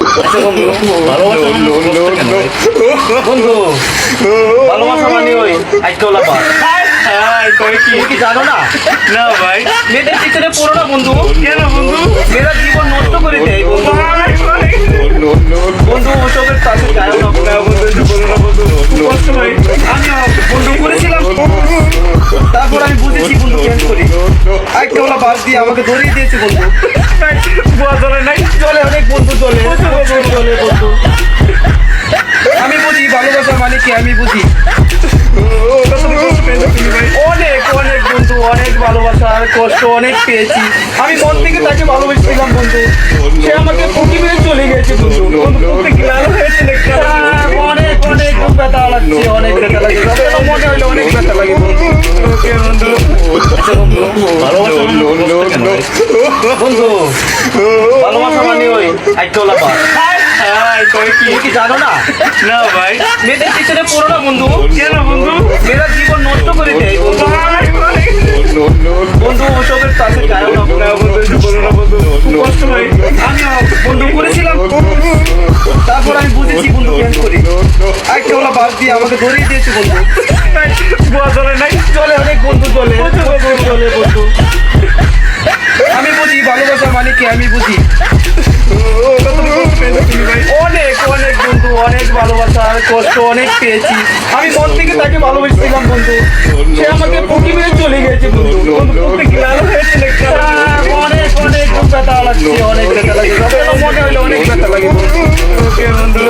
আচ্ছা বন্ধু, ভালোবাসা মানে কষ্ট কেন ভাই? বন্ধু, ভালোবাসা মানে ওই আইকলা পা। তুমি কি জানো না? না ভাই, মেয়েদের পিছনে পড়ো না বন্ধু। কেন বন্ধু? মেয়েরা জীবন নষ্ট করে দেয় বন্ধু। বন্ধু ওসবের কাছে যায় না। না বন্ধু, এসব বলো না বন্ধু, কষ্ট ভাই। আমি বন্ধু করেছিলাম, তারপর আমি বুঝেছি বন্ধু কেন করি। আইকলা বাদ দিয়ে আমাকে ধরিয়ে দিয়েছে বন্ধু। বুয়া চলে নাই, চলে অনেক বন্ধু, চলে চলে বন্ধু। আমি বুঝি ভালোবাসা মানে কি, আমি বুঝি। ওটা তুমি কষ্ট পেয়েছো তুমি ভাই। অনেক অনেক বন্ধু, অনেক ভালোবাসা আর কষ্ট অনেক পেয়েছি। আমি মন থেকে তাকে ভালোবেসেছিলাম বন্ধু, সে আমাকে ফুকি মেরে চলে গেছে বন্ধু। বন্ধু তুমি কি লাল হয়েছে নাকি? অনেক অনেক ব্যথা লাগছে, অনেক ব্যথা লাগে। যতটা মনে হইলে অনেক ব্যথা লাগে বন্ধু। ওকে বন্ধু। আচ্ছা বন্ধু, ভালোবাসা মানে কষ্ট কেন ভাই? বন্ধু, ভালোবাসা মানে ওই আইকলা পা। হাই, কই কি? তুমি কি জানো না? না ভাই, মেয়েদের পিছনে পড়ো না বন্ধু। কেন বন্ধু? মেয়েরা জীবন নষ্ট করে দেয় বন্ধু। বন্ধু ওসবের কাছে যায় না। না বন্ধু, এসব বলো না বন্ধু, কষ্ট ভাই। আমি বন্ধু করেছিলাম, তারপর আমি বুঝেছি বন্ধু কেন করি। আইকলা বাদ দিয়ে আমাকে ধরিয়ে দিয়েছে বন্ধু। বুয়া চলে নাই, চলে অনেক বন্ধু, চলে চলে বন্ধু। আমি বুঝি ভালোবাসা মানে কি, আমি বুঝি। ওটা তুমি কষ্ট পেয়েছো তুমি ভাই। অনেক অনেক বন্ধু, অনেক ভালোবাসা আর কষ্ট অনেক পেয়েছি। আমি মন থেকে তাকে ভালোবেসেছিলাম বন্ধু, সে আমাকে ফুকি মেরে চলে গেছে বন্ধু। বন্ধু তুমি কি লাল হয়েছে নাকি? অনেক অনেক ব্যথা লাগছে, অনেক ব্যথা লাগে। যতটা মনে হইলে অনেক ব্যথা লাগে বন্ধু। ওকে বন্ধু।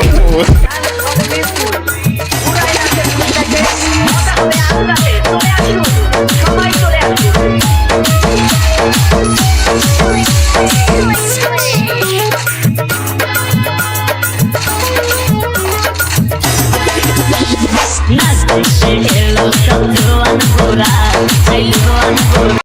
Nas deixe, ela cantou.